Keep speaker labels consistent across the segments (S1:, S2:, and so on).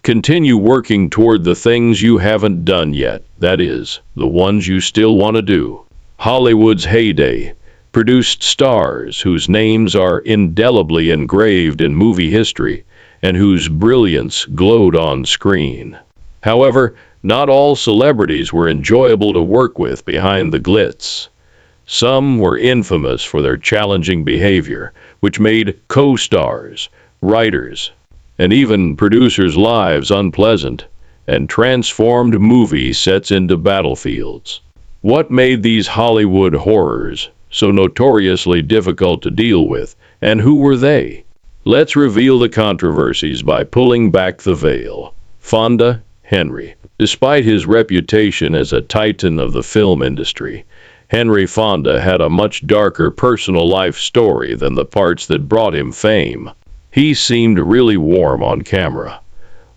S1: Continue working toward the things you haven't done yet, that is, the ones you still want to do. Hollywood's heyday produced stars whose names are indelibly engraved in movie history and whose brilliance glowed on screen. However, not all celebrities were enjoyable to work with behind the glitz. Some were infamous for their challenging behavior, which made co-stars, writers, and even producers' lives unpleasant and transformed movie sets into battlefields. What made these Hollywood horrors so notoriously difficult to deal with, and who were they? Let's reveal the controversies by pulling back the veil. Fonda Henry. Despite his reputation as a titan of the film industry, Henry Fonda had a much darker personal life story than the parts that brought him fame. He seemed really warm on camera.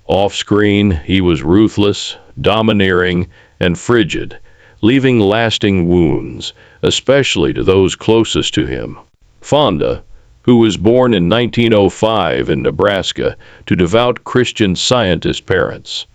S1: Off-screen, he was ruthless, domineering, and frigid, leaving lasting wounds, especially to those closest to him. Fonda, who was born in 1905 in Nebraska to devout Christian Scientist parents,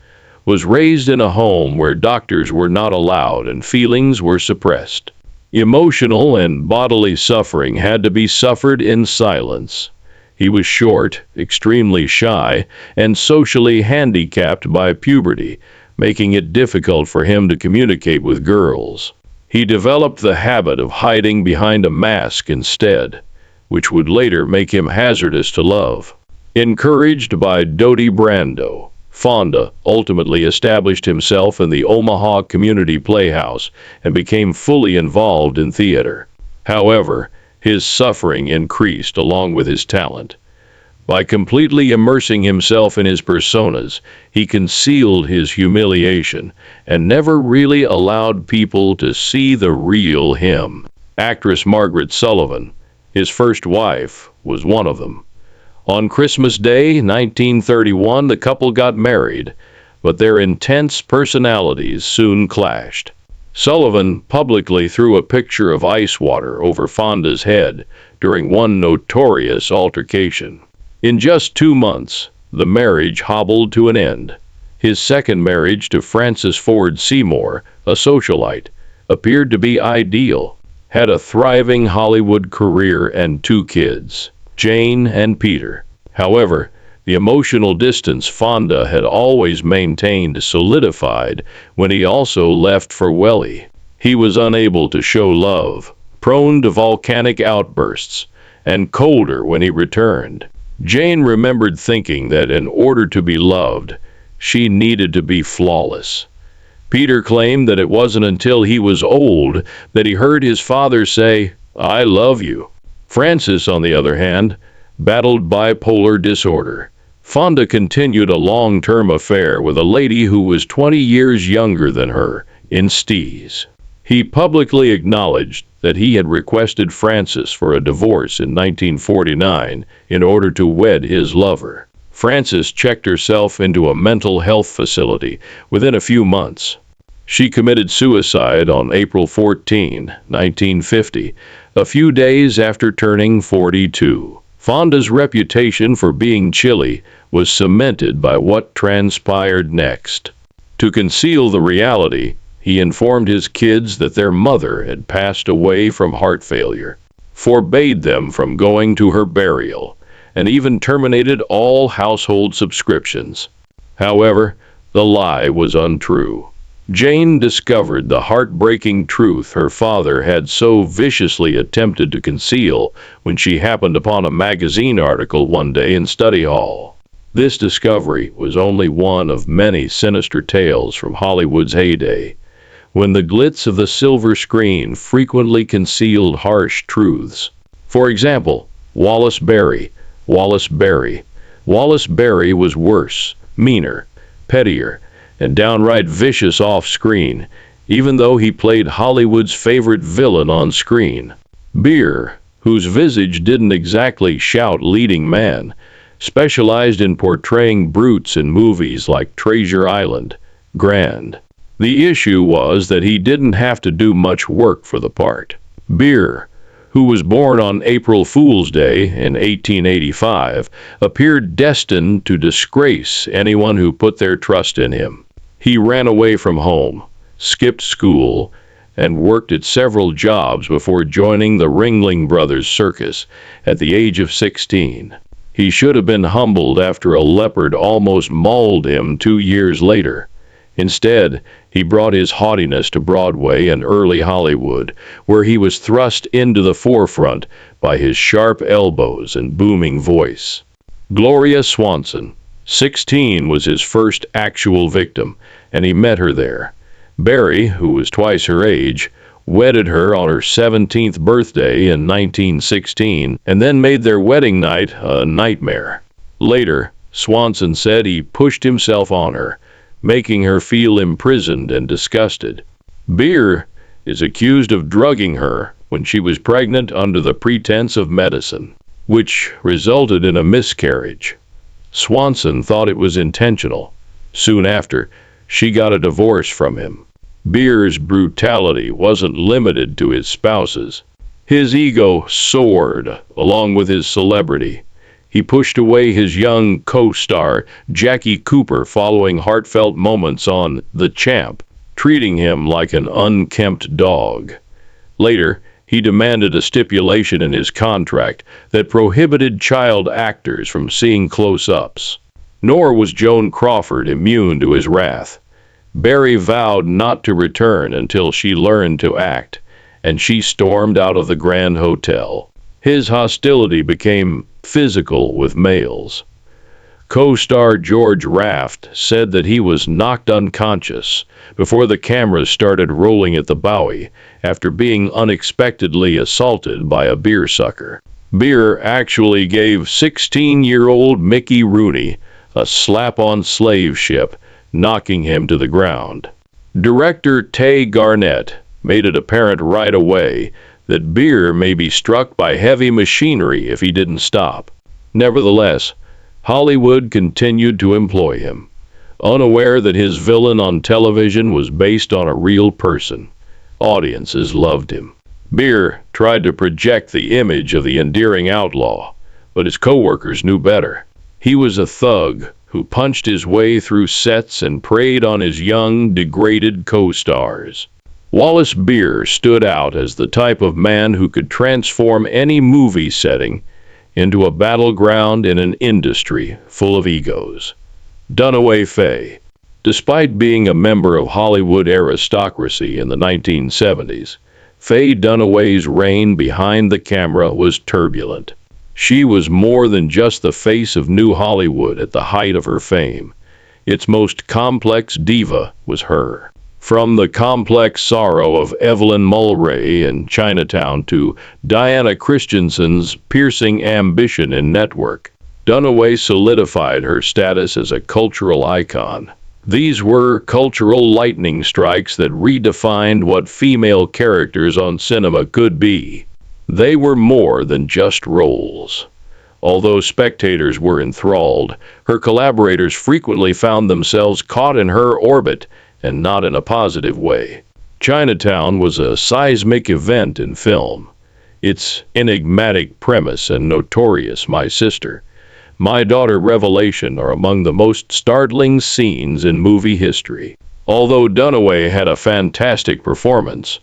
S1: was raised in a home where doctors were not allowed and feelings were suppressed. Emotional and bodily suffering had to be suffered in silence. He was short, extremely shy, and socially handicapped by puberty, making it difficult for him to communicate with girls. He developed the habit of hiding behind a mask instead, which would later make him hazardous to love. Encouraged by Dodi Brando, Fonda ultimately established himself in the Omaha Community Playhouse and became fully involved in theater. However, his suffering increased along with his talent. By completely immersing himself in his personas, he concealed his humiliation and never really allowed people to see the real him. Actress Margaret Sullivan, his first wife, was one of them. On Christmas Day, 1931, the couple got married, but their intense personalities soon clashed. Sullivan publicly threw a pitcher of ice water over Fonda's head during one notorious altercation. In just 2 months, the marriage hobbled to an end. His second marriage to Frances Ford Seymour, a socialite, appeared to be ideal. Had a thriving Hollywood career and 2 kids, Jane and Peter. However, the emotional distance Fonda had always maintained solidified when he also left for Welly. He was unable to show love, prone to volcanic outbursts, and colder when he returned. Jane remembered thinking that in order to be loved, she needed to be flawless. Peter claimed that it wasn't until he was old that he heard his father say, "I love you." Frances, on the other hand, battled bipolar disorder. Fonda continued a long-term affair with a lady who was 20 years younger than her, in Stees. He publicly acknowledged that he had requested Frances for a divorce in 1949 in order to wed his lover. Frances checked herself into a mental health facility within a few months. She committed suicide on April 14, 1950, a few days after turning 42. Fonda's reputation for being chilly was cemented by what transpired next. To conceal the reality, he informed his kids that their mother had passed away from heart failure, forbade them from going to her burial, and even terminated all household subscriptions. However, the lie was untrue. Jane discovered the heartbreaking truth her father had so viciously attempted to conceal when she happened upon a magazine article one day in study hall. This discovery was only one of many sinister tales from Hollywood's heyday, when the glitz of the silver screen frequently concealed harsh truths. For example, Wallace Beery. Wallace Beery was worse, meaner, pettier, and downright vicious off-screen, even though he played Hollywood's favorite villain on screen. Beer, whose visage didn't exactly shout leading man, specialized in portraying brutes in movies like Treasure Island, Grand. The issue was that he didn't have to do much work for the part. Beer, who was born on April Fool's Day in 1885, appeared destined to disgrace anyone who put their trust in him. He ran away from home, skipped school, and worked at several jobs before joining the Ringling Brothers Circus at the age of 16. He should have been humbled after a leopard almost mauled him 2 years later. Instead, he brought his haughtiness to Broadway and early Hollywood, where he was thrust into the forefront by his sharp elbows and booming voice. Gloria Swanson, 16, was his first actual victim, and he met her there. Barry, who was twice her age, wedded her on her 17th birthday in 1916 and then made their wedding night a nightmare. Later, Swanson said he pushed himself on her, making her feel imprisoned and disgusted. Beer is accused of drugging her when she was pregnant under the pretense of medicine, which resulted in a miscarriage. Swanson thought it was intentional. Soon after, she got a divorce from him. Beer's brutality wasn't limited to his spouses. His ego soared along with his celebrity. He pushed away his young co-star, Jackie Cooper, following heartfelt moments on The Champ, treating him like an unkempt dog. Later, he demanded a stipulation in his contract that prohibited child actors from seeing close-ups. Nor was Joan Crawford immune to his wrath. Barry vowed not to return until she learned to act, and she stormed out of the Grand Hotel. His hostility became physical with males. Co-star George Raft said that he was knocked unconscious before the cameras started rolling at the Bowie after being unexpectedly assaulted by a beer sucker. Beer actually gave 16-year-old Mickey Rooney a slap on slave ship, knocking him to the ground. Director Tay Garnett made it apparent right away that Beer may be struck by heavy machinery if he didn't stop. Nevertheless, Hollywood continued to employ him, unaware that his villain on television was based on a real person. Audiences loved him. Beer tried to project the image of the endearing outlaw, but his coworkers knew better. He was a thug who punched his way through sets and preyed on his young, degraded co-stars. Wallace Beer stood out as the type of man who could transform any movie setting into a battleground in an industry full of egos. Dunaway Fay. Despite being a member of Hollywood aristocracy in the 1970s, Faye Dunaway's reign behind the camera was turbulent. She was more than just the face of New Hollywood at the height of her fame. Its most complex diva was her. From the complex sorrow of Evelyn Mulray in Chinatown to Diana Christensen's piercing ambition in Network, Dunaway solidified her status as a cultural icon. These were cultural lightning strikes that redefined what female characters on cinema could be. They were more than just roles. Although spectators were enthralled, her collaborators frequently found themselves caught in her orbit, and not in a positive way. Chinatown was a seismic event in film. Its enigmatic premise and notorious My Sister, My Daughter revelation are among the most startling scenes in movie history. Although Dunaway had a fantastic performance,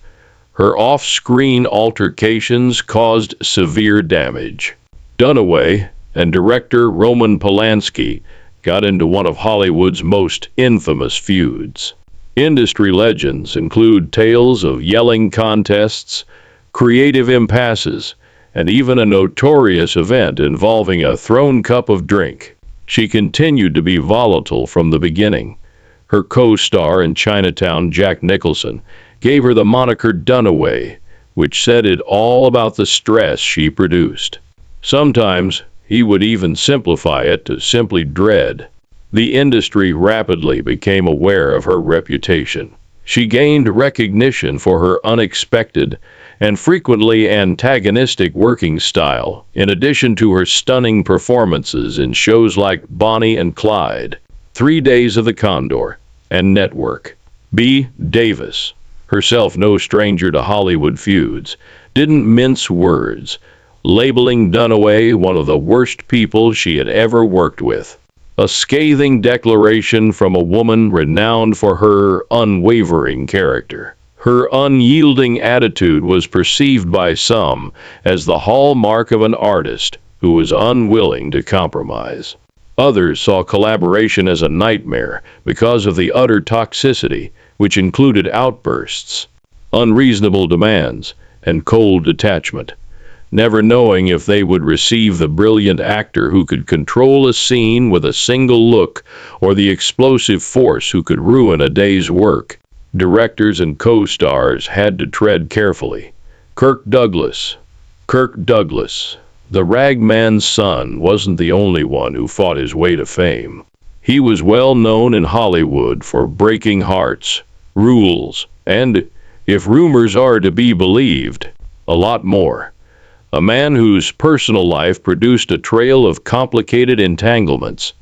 S1: her off-screen altercations caused severe damage. Dunaway and director Roman Polanski got into one of Hollywood's most infamous feuds. Industry legends include tales of yelling contests, creative impasses, and even a notorious event involving a thrown cup of drink. She continued to be volatile from the beginning. Her co-star in Chinatown, Jack Nicholson, gave her the moniker Dunaway, which said it all about the stress she produced. Sometimes he would even simplify it to simply dread. The industry rapidly became aware of her reputation. She gained recognition for her unexpected and frequently antagonistic working style, in addition to her stunning performances in shows like Bonnie and Clyde, 3 Days of the Condor, and Network. B. Davis. herself no stranger to Hollywood feuds, didn't mince words, labeling Dunaway one of the worst people she had ever worked with. A scathing declaration from a woman renowned for her unwavering character. Her unyielding attitude was perceived by some as the hallmark of an artist who was unwilling to compromise. Others saw collaboration as a nightmare because of the utter toxicity, which included outbursts, unreasonable demands, and cold detachment, never knowing if they would receive the brilliant actor who could control a scene with a single look or the explosive force who could ruin a day's work. Directors and co-stars had to tread carefully. Kirk Douglas. Kirk Douglas, the ragman's son, wasn't the only one who fought his way to fame. He was well known in Hollywood for breaking hearts, rules, and, if rumors are to be believed, a lot more. A man whose personal life produced a trail of complicated entanglements,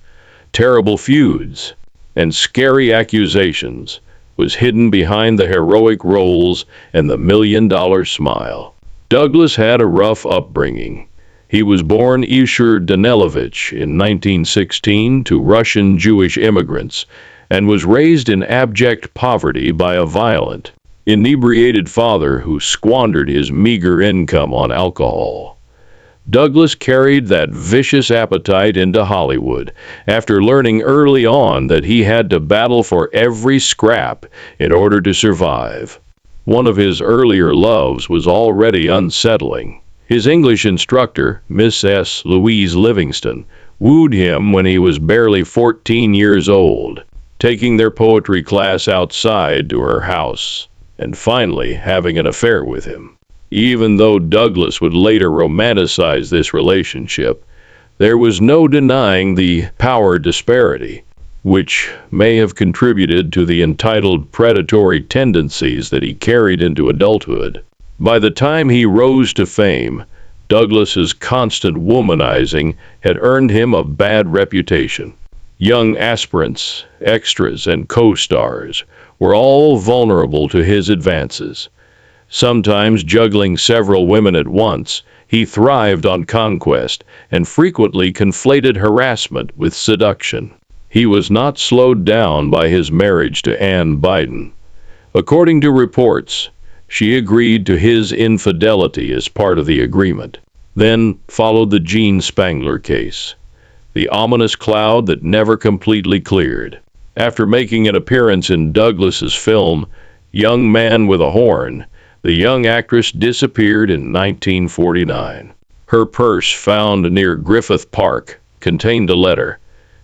S1: terrible feuds, and scary accusations was hidden behind the heroic roles and the million-dollar smile. Douglas had a rough upbringing. He was born Ishur Danilovich in 1916 to Russian Jewish immigrants and was raised in abject poverty by a violent, inebriated father who squandered his meager income on alcohol. Douglas carried that vicious appetite into Hollywood after learning early on that he had to battle for every scrap in order to survive. One of his earlier loves was already unsettling. His English instructor, Miss S. Louise Livingston, wooed him when he was barely 14 years old, taking their poetry class outside to her house, and finally having an affair with him. Even though Douglas would later romanticize this relationship, there was no denying the power disparity, which may have contributed to the entitled predatory tendencies that he carried into adulthood. By the time he rose to fame, Douglas's constant womanizing had earned him a bad reputation. Young aspirants, extras, and co-stars were all vulnerable to his advances. Sometimes juggling several women at once, he thrived on conquest and frequently conflated harassment with seduction. He was not slowed down by his marriage to Ann Biden. According to reports, she agreed to his infidelity as part of the agreement. Then followed the Gene Spangler case, the ominous cloud that never completely cleared. After making an appearance in Douglas's film, Young Man with a Horn, the young actress disappeared in 1949. Her purse, found near Griffith Park, contained a letter.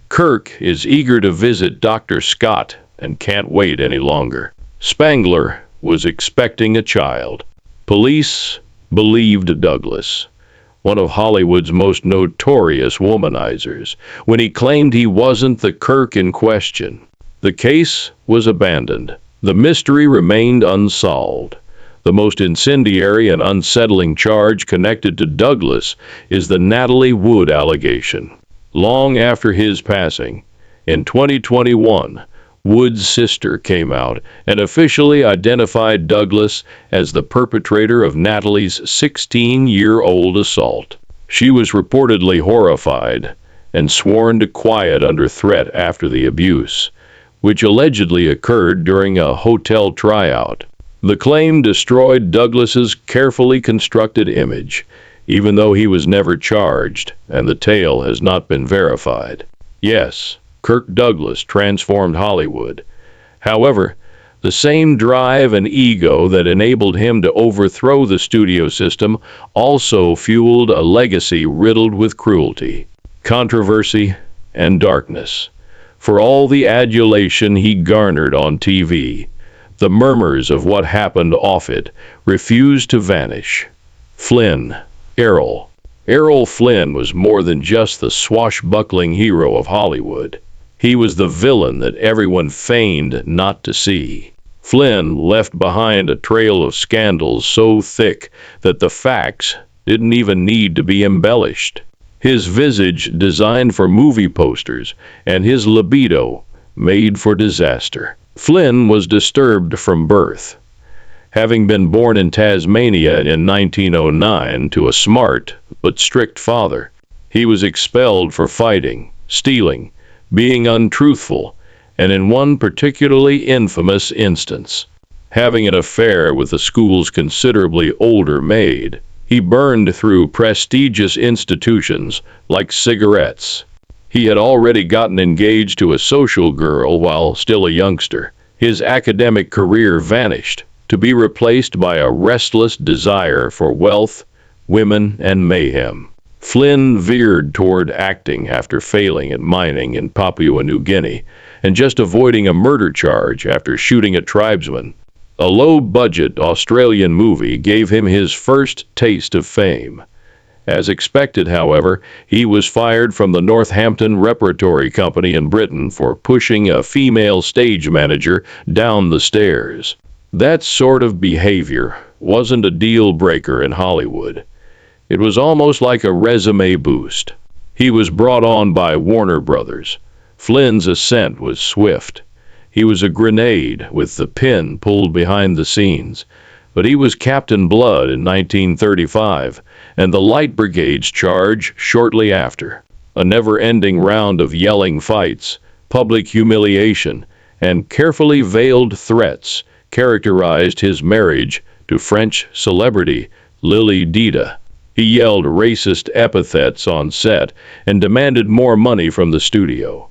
S1: Kirk is eager to visit Dr. Scott and can't wait any longer. Spangler was expecting a child. Police believed Douglas, one of Hollywood's most notorious womanizers, when he claimed he wasn't the Kirk in question. The case was abandoned. The mystery remained unsolved. The most incendiary and unsettling charge connected to Douglas is the Natalie Wood allegation. Long after his passing, in 2021, Wood's sister came out and officially identified Douglas as the perpetrator of Natalie's 16-year-old assault. She was reportedly horrified and sworn to quiet under threat after the abuse, which allegedly occurred during a hotel tryout. The claim destroyed Douglas's carefully constructed image, even though he was never charged, and the tale has not been verified. Yes, Kirk Douglas transformed Hollywood. However, the same drive and ego that enabled him to overthrow the studio system also fueled a legacy riddled with cruelty, controversy, and darkness. For all the adulation he garnered on TV, the murmurs of what happened off it refused to vanish. Flynn, Errol. Errol Flynn was more than just the swashbuckling hero of Hollywood. He was the villain that everyone feigned not to see. Flynn left behind a trail of scandals so thick that the facts didn't even need to be embellished. His visage designed for movie posters, and his libido made for disaster. Flynn was disturbed from birth. Having been born in Tasmania in 1909 to a smart but strict father, he was expelled for fighting, stealing, being untruthful, and in one particularly infamous instance, having an affair with the school's considerably older maid. He burned through prestigious institutions like cigarettes. He had already gotten engaged to a social girl while still a youngster. His academic career vanished, to be replaced by a restless desire for wealth, women, and mayhem. Flynn veered toward acting after failing at mining in Papua New Guinea and just avoiding a murder charge after shooting a tribesman. A low-budget Australian movie gave him his first taste of fame. As expected, however, he was fired from the Northampton Repertory Company in Britain for pushing a female stage manager down the stairs. That sort of behavior wasn't a deal breaker in Hollywood. It was almost like a resume boost. He was brought on by Warner Brothers. Flynn's ascent was swift. He was a grenade with the pin pulled behind the scenes, but he was Captain Blood in 1935, and the Light Brigade's charge shortly after. A never-ending round of yelling fights, public humiliation, and carefully veiled threats characterized his marriage to French celebrity Lily Dita. He yelled racist epithets on set and demanded more money from the studio.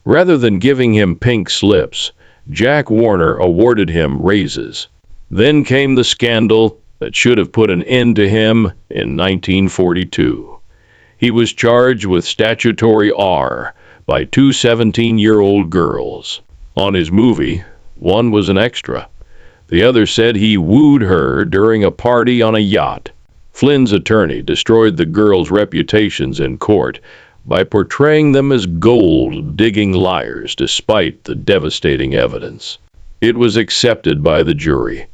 S1: Rather than giving him pink slips, Jack Warner awarded him raises. Then came the scandal that should have put an end to him in 1942. He was charged with statutory R by two 17-year-old girls. On his movie, one was an extra. The other said he wooed her during a party on a yacht. Flynn's attorney destroyed the girls' reputations in court by portraying them as gold-digging liars despite the devastating evidence. It was accepted by the jury.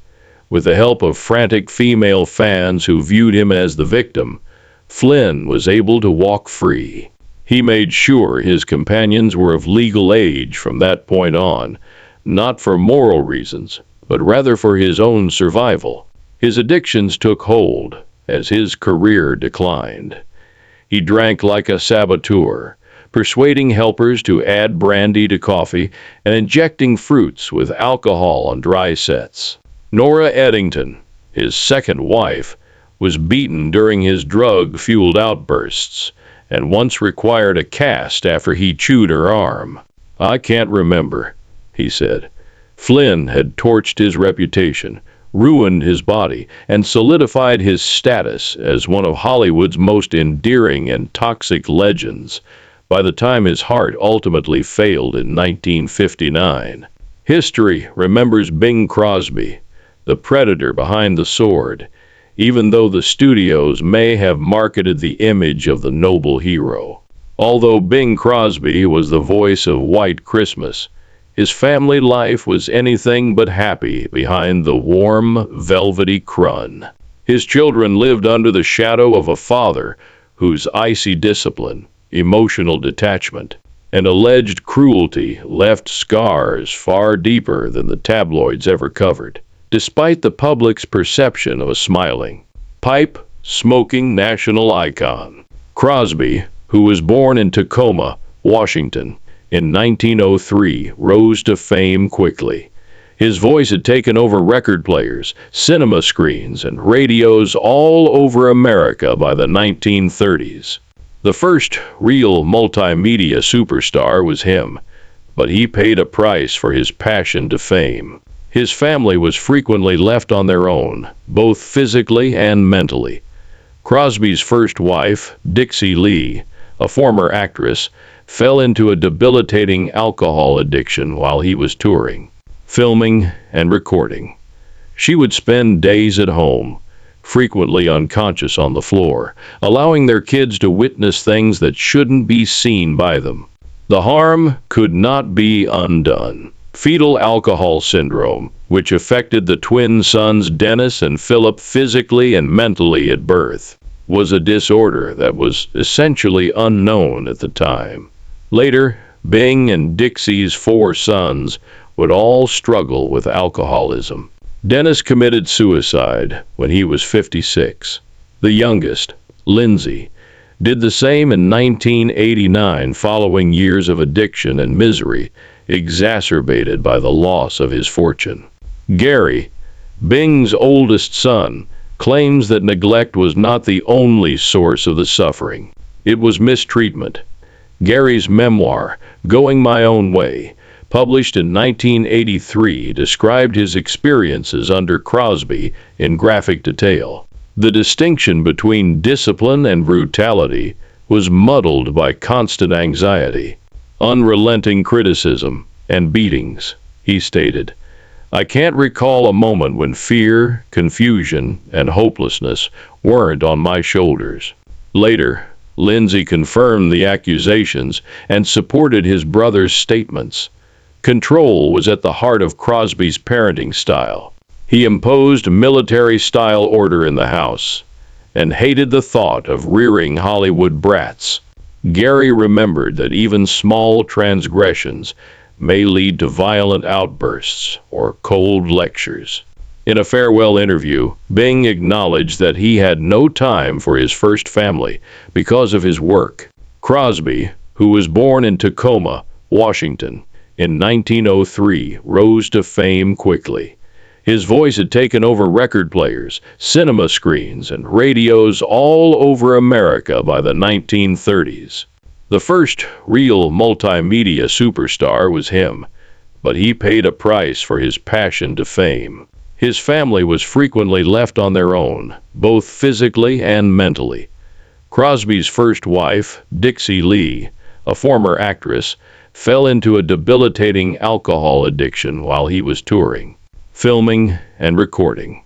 S1: With the help of frantic female fans who viewed him as the victim, Flynn was able to walk free. He made sure his companions were of legal age from that point on, not for moral reasons, but rather for his own survival. His addictions took hold as his career declined. He drank like a saboteur, persuading helpers to add brandy to coffee and injecting fruits with alcohol on dry sets. Nora Eddington, his second wife, was beaten during his drug-fueled outbursts and once required a cast after he chewed her arm. "I can't remember," he said. Flynn had torched his reputation, ruined his body, and solidified his status as one of Hollywood's most endearing and toxic legends by the time his heart ultimately failed in 1959. History remembers Bing Crosby, the predator behind the sword, even though the studios may have marketed the image of the noble hero. Although Bing Crosby was the voice of White Christmas, his family life was anything but happy behind the warm, velvety crun. His children lived under the shadow of a father whose icy discipline, emotional detachment, and alleged cruelty left scars far deeper than the tabloids ever covered. Despite the public's perception of a smiling, pipe-smoking national icon, Crosby, who was born in Tacoma, Washington, in 1903, rose to fame quickly. His voice had taken over record players, cinema screens, and radios all over America by the 1930s. The first real multimedia superstar was him, but he paid a price for his passion to fame. His family was frequently left on their own, both physically and mentally. Crosby's first wife, Dixie Lee, a former actress, fell into a debilitating alcohol addiction while he was touring, filming, and recording. She would spend days at home, frequently unconscious on the floor, allowing their kids to witness things that shouldn't be seen by them. The harm could not be undone. Fetal alcohol syndrome, which affected the twin sons Dennis and Philip physically and mentally at birth, was a disorder that was essentially unknown at the time. Later, Bing and Dixie's 4 sons would all struggle with alcoholism. Dennis committed suicide when he was 56. The youngest, Lindsay, did the same in 1989 following years of addiction and misery exacerbated by the loss of his fortune. Gary, Bing's oldest son, claims that neglect was not the only source of the suffering. It was mistreatment. Gary's memoir, Going My Own Way, published in 1983, described his experiences under Crosby in graphic detail. The distinction between discipline and brutality was muddled by constant anxiety, unrelenting criticism, and beatings. He stated, "I can't recall a moment when fear, confusion, and hopelessness weren't on my shoulders." Later, Lindsay confirmed the accusations and supported his brother's statements. Control was at the heart of Crosby's parenting style. He imposed military-style order in the house and hated the thought of rearing Hollywood brats. Gary remembered that even small transgressions may lead to violent outbursts or cold lectures. In a farewell interview, Bing acknowledged that he had no time for his first family because of his work. Crosby, who was born in Tacoma, Washington, in 1903, rose to fame quickly. His voice had taken over record players, cinema screens, and radios all over America by the 1930s. The first real multimedia superstar was him, but he paid a price for his passion to fame. His family was frequently left on their own, both physically and mentally. Crosby's first wife, Dixie Lee, a former actress, fell into a debilitating alcohol addiction while he was touring, filming, and recording.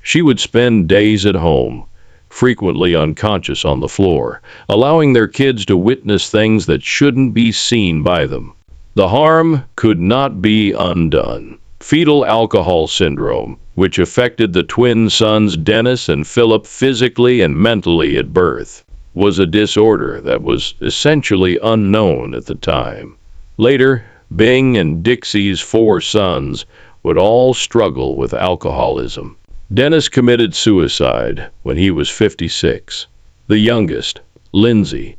S1: She would spend days at home, frequently unconscious on the floor, allowing their kids to witness things that shouldn't be seen by them. The harm could not be undone. Fetal alcohol syndrome, which affected the twin sons Dennis and Philip physically and mentally at birth, was a disorder that was essentially unknown at the time. Later, Bing and Dixie's 4 sons would all struggle with alcoholism. Dennis committed suicide when he was 56. The youngest, Lindsay,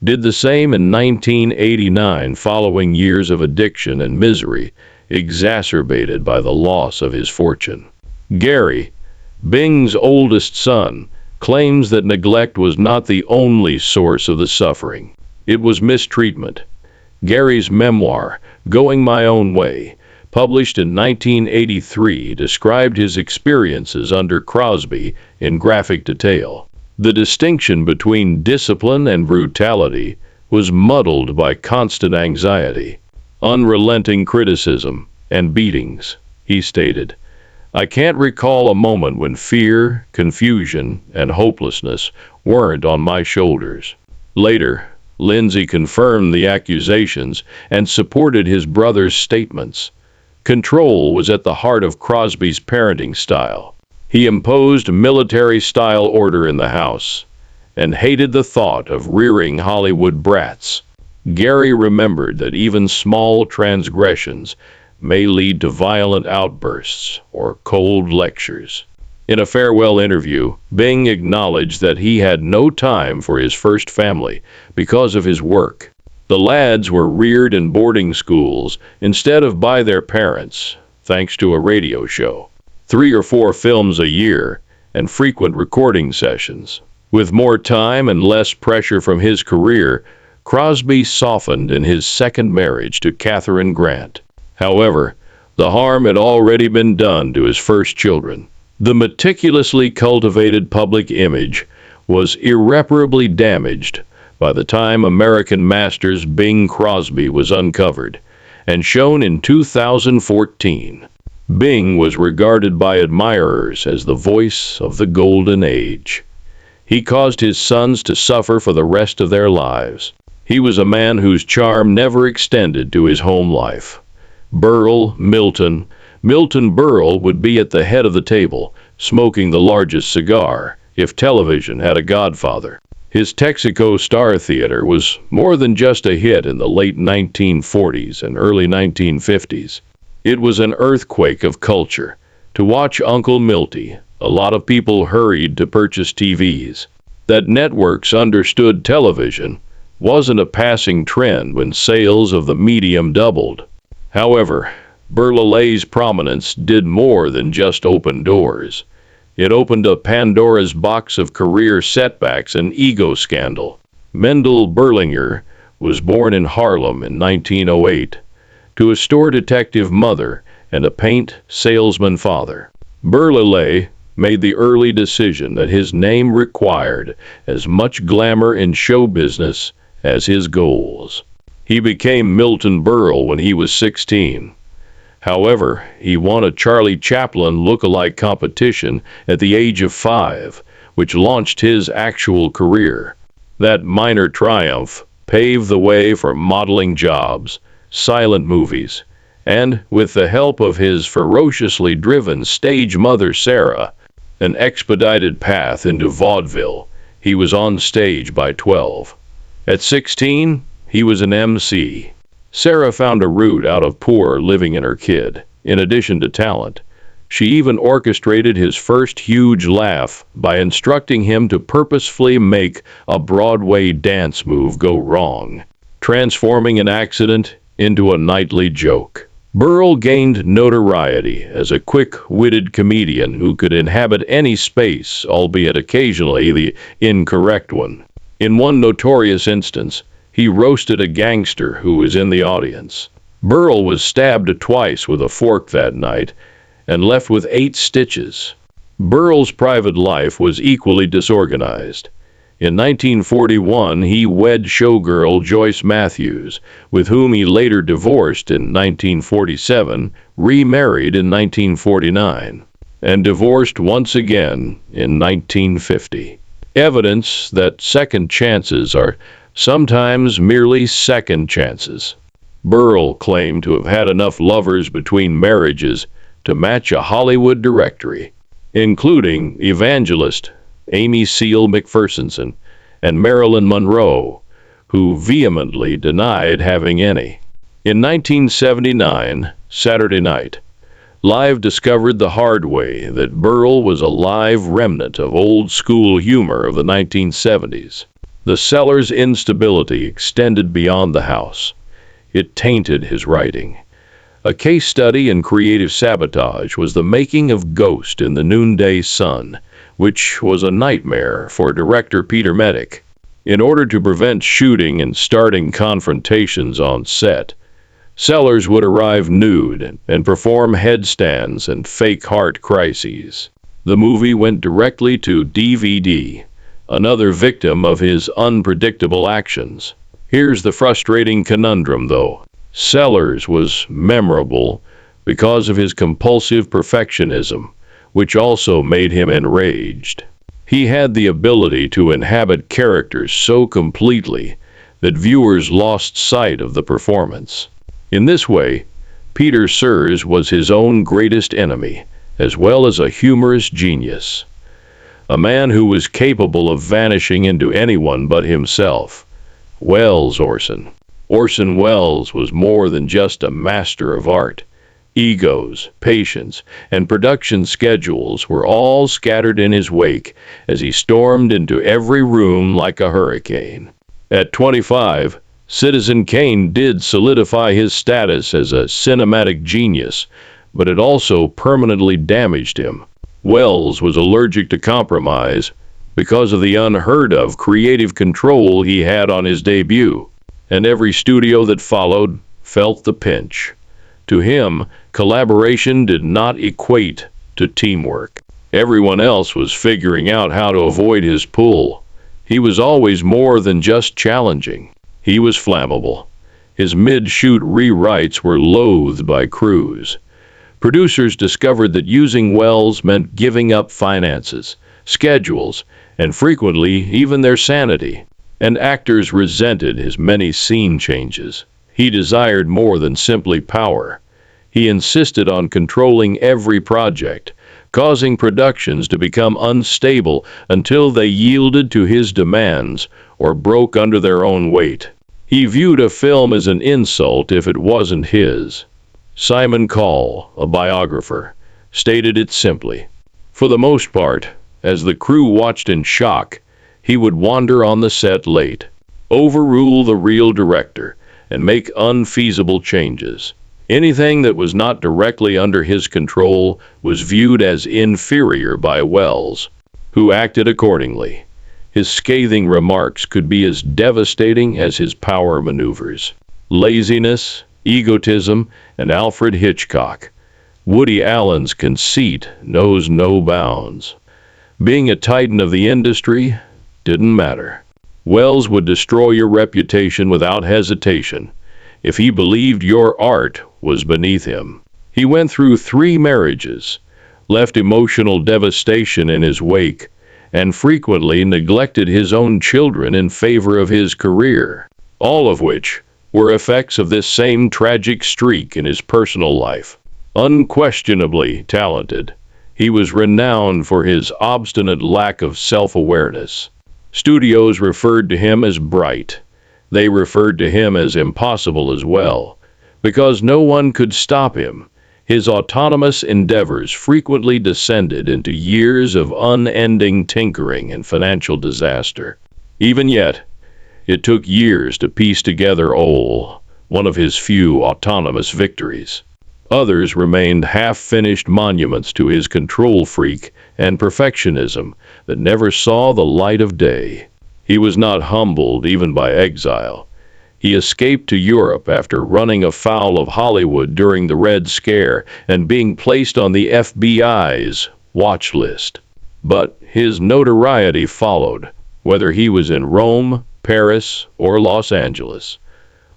S1: did the same in 1989 following years of addiction and misery exacerbated by the loss of his fortune. Gary, Bing's oldest son, claims that neglect was not the only source of the suffering. It was mistreatment. Gary's memoir, Going My Own Way, published in 1983, described his experiences under Crosby in graphic detail. The distinction between discipline and brutality was muddled by constant anxiety, unrelenting criticism, and beatings. He stated, "I can't recall a moment when fear, confusion, and hopelessness weren't on my shoulders." Later, Lindsay confirmed the accusations and supported his brother's statements. Control was at the heart of Crosby's parenting style. He imposed military-style order in the house and hated the thought of rearing Hollywood brats. Gary remembered that even small transgressions may lead to violent outbursts or cold lectures. In a farewell interview, Bing acknowledged that he had no time for his first family because of his work. The lads were reared in boarding schools instead of by their parents, thanks to a radio show, 3 or 4 films a year, and frequent recording sessions. With more time and less pressure from his career, Crosby softened in his second marriage to Catherine Grant. However, the harm had already been done to his first children. The meticulously cultivated public image was irreparably damaged by the time American Masters Bing Crosby was uncovered and shown in 2014. Bing was regarded by admirers as the voice of the golden age. He caused his sons to suffer for the rest of their lives. He was a man whose charm never extended to his home life. Milton Berle would be at the head of the table, smoking the largest cigar, if television had a godfather. His Texaco Star Theater was more than just a hit in the late 1940s and early 1950s. It was an earthquake of culture, To watch Uncle Milty, a lot of people hurried to purchase TVs. That networks understood television wasn't a passing trend when sales of the medium doubled. However, Berlilet's prominence did more than just open doors. It opened a Pandora's box of career setbacks and ego scandal. Mendel Berlinger was born in Harlem in 1908 to a store detective mother and a paint salesman father. Berlilet made the early decision that his name required as much glamour in show business as his goals. He became Milton Berle when he was 16. However, he won a Charlie Chaplin look-alike competition at the age of 5, which launched his actual career. That minor triumph paved the way for modeling jobs, silent movies, and, with the help of his ferociously driven stage mother Sarah, an expedited path into vaudeville. He was on stage by 12. At 16, he was an MC. Sarah found a route out of poor living in her kid. In addition to talent, she even orchestrated his first huge laugh by instructing him to purposefully make a Broadway dance move go wrong, transforming an accident into a nightly joke. Berle gained notoriety as a quick-witted comedian who could inhabit any space, albeit occasionally the incorrect one. In one notorious instance, he roasted a gangster who was in the audience. Berle was stabbed twice with a fork that night and left with 8 stitches. Berle's private life was equally disorganized. In 1941, he wed showgirl Joyce Matthews, with whom he later divorced in 1947, remarried in 1949, and divorced once again in 1950. Evidence that second chances are sometimes merely second chances. Berle claimed to have had enough lovers between marriages to match a Hollywood directory, including evangelist Amy Seal McPherson and Marilyn Monroe, who vehemently denied having any. In 1979, Saturday Night Live discovered the hard way that Berle was a live remnant of old-school humor of the 1970s. The cellar's instability extended beyond the house. It tainted his writing. A case study in creative sabotage was the making of Ghost in the Noonday Sun, which was a nightmare for director Peter Medic. In order to prevent shooting and starting confrontations on set, Sellers would arrive nude and perform headstands and fake heart crises. The movie went directly to DVD, another victim of his unpredictable actions. Here's the frustrating conundrum, though. Sellers was memorable because of his compulsive perfectionism, which also made him enraged. He had the ability to inhabit characters so completely that viewers lost sight of the performance. In this way, Peter Sellers was his own greatest enemy, as well as a humorous genius. A man who was capable of vanishing into anyone but himself. Orson Welles was more than just a master of art. Egos, patience, and production schedules were all scattered in his wake as he stormed into every room like a hurricane. At 25, Citizen Kane did solidify his status as a cinematic genius, but it also permanently damaged him. Welles was allergic to compromise because of the unheard-of creative control he had on his debut, and every studio that followed felt the pinch. To him, collaboration did not equate to teamwork. Everyone else was figuring out how to avoid his pull. He was always more than just challenging. He was flammable. His mid-shoot rewrites were loathed by crews. Producers discovered that using Welles meant giving up finances, schedules, and frequently even their sanity. And actors resented his many scene changes. He desired more than simply power. He insisted on controlling every project, causing productions to become unstable until they yielded to his demands or broke under their own weight. He viewed a film as an insult if it wasn't his. Simon Cowell, a biographer, stated it simply. For the most part, as the crew watched in shock, he would wander on the set late, overrule the real director, and make unfeasible changes. Anything that was not directly under his control was viewed as inferior by Wells, who acted accordingly. His scathing remarks could be as devastating as his power maneuvers. Laziness, egotism, and Alfred Hitchcock. Woody Allen's conceit knows no bounds. Being a titan of the industry didn't matter. Wells would destroy your reputation without hesitation if he believed your art was beneath him. He went through 3 marriages, left emotional devastation in his wake, and frequently neglected his own children in favor of his career, all of which were effects of this same tragic streak in his personal life. Unquestionably talented, he was renowned for his obstinate lack of self-awareness. Studios referred to him as bright. They referred to him as impossible as well. Because no one could stop him, his autonomous endeavors frequently descended into years of unending tinkering and financial disaster. Even yet, it took years to piece together one of his few autonomous victories. Others remained half-finished monuments to his control freak and perfectionism that never saw the light of day. He was not humbled even by exile. He escaped to Europe after running afoul of Hollywood during the Red Scare and being placed on the FBI's watch list. But his notoriety followed, whether he was in Rome, Paris, or Los Angeles.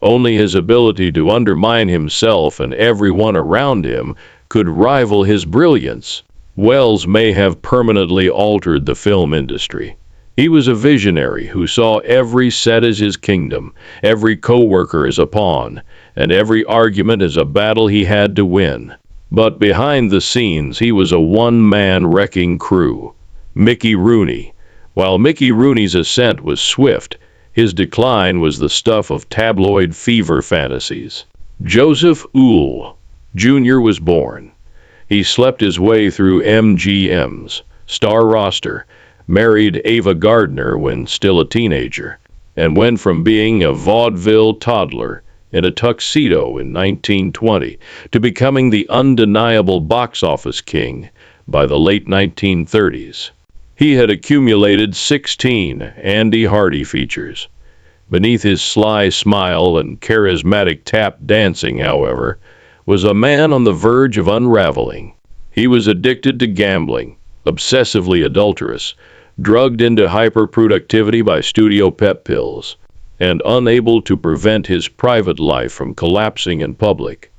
S1: Only his ability to undermine himself and everyone around him could rival his brilliance. Wells may have permanently altered the film industry. He was a visionary who saw every set as his kingdom, every coworker as a pawn, and every argument as a battle he had to win. But behind the scenes, he was a one-man wrecking crew. Mickey Rooney. While Mickey Rooney's ascent was swift, his decline was the stuff of tabloid fever fantasies. Joseph Uhl Jr. was born. He slept his way through MGM's star roster, married Ava Gardner when still a teenager, and went from being a vaudeville toddler in a tuxedo in 1920 to becoming the undeniable box office king by the late 1930s. He had accumulated 16 Andy Hardy features. Beneath his sly smile and charismatic tap dancing, however, was a man on the verge of unraveling. He was addicted to gambling, obsessively adulterous, drugged into hyperproductivity by studio pep pills, and unable to prevent his private life from collapsing in public.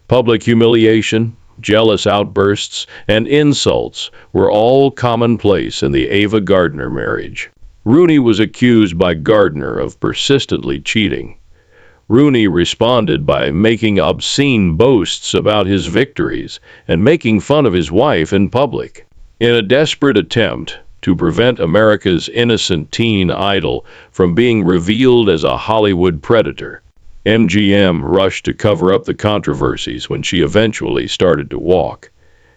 S1: Public humiliation, jealous outbursts, and insults were all commonplace in the Ava Gardner marriage. Rooney was accused by Gardner of persistently cheating. Rooney responded by making obscene boasts about his victories and making fun of his wife in public. In a desperate attempt to prevent America's innocent teen idol from being revealed as a Hollywood predator, MGM rushed to cover up the controversies when she eventually started to walk.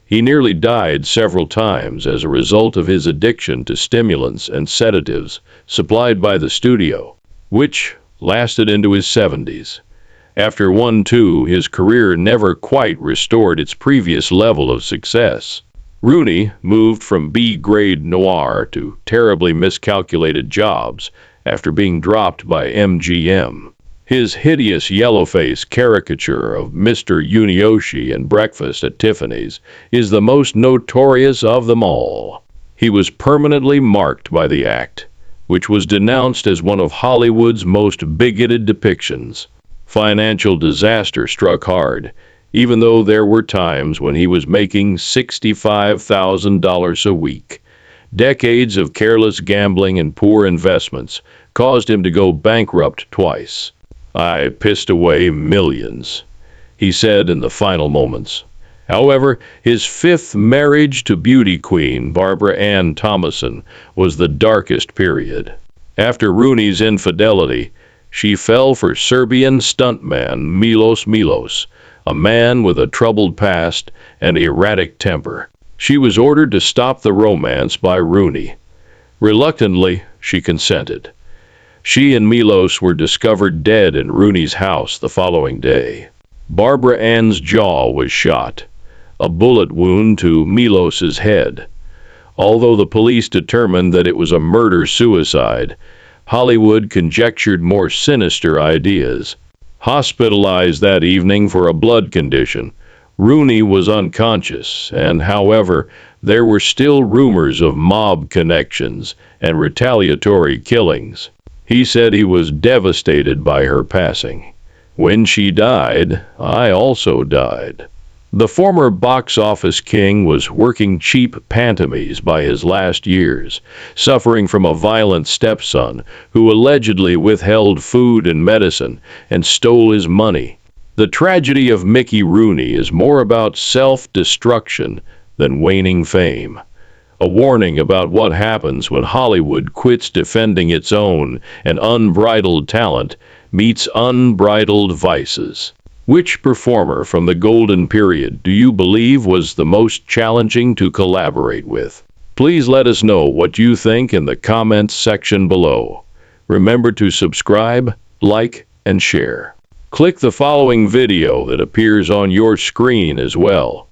S1: He nearly died several times as a result of his addiction to stimulants and sedatives supplied by the studio, which lasted into his 70s. After 1-2, his career never quite restored its previous level of success. Rooney moved from B-grade noir to terribly miscalculated jobs after being dropped by MGM. His hideous yellow-face caricature of Mr. Yunioshi in Breakfast at Tiffany's is the most notorious of them all. He was permanently marked by the act, which was denounced as one of Hollywood's most bigoted depictions. Financial disaster struck hard, even though there were times when he was making $65,000 a week. Decades of careless gambling and poor investments caused him to go bankrupt twice. "I pissed away millions," he said in the final moments. However, his 5th marriage to beauty queen Barbara Ann Thomason was the darkest period. After Rooney's infidelity, she fell for Serbian stuntman Milos Milos, a man with a troubled past and erratic temper. She was ordered to stop the romance by Rooney. Reluctantly, she consented. She and Milos were discovered dead in Rooney's house the following day. Barbara Ann's jaw was shot, a bullet wound to Milos's head. Although the police determined that it was a murder-suicide, Hollywood conjectured more sinister ideas. Hospitalized that evening for a blood condition, Rooney was unconscious, and however, there were still rumors of mob connections and retaliatory killings. He said he was devastated by her passing. When she died, I also died. The former box office king was working cheap pantomimes by his last years, suffering from a violent stepson who allegedly withheld food and medicine and stole his money. The tragedy of Mickey Rooney is more about self-destruction than waning fame. A warning about what happens when Hollywood quits defending its own and unbridled talent meets unbridled vices. Which performer from the golden period do you believe was the most challenging to collaborate with? Please let us know what you think in the comments section below. Remember to subscribe, like, and share. Click the following video that appears on your screen as well.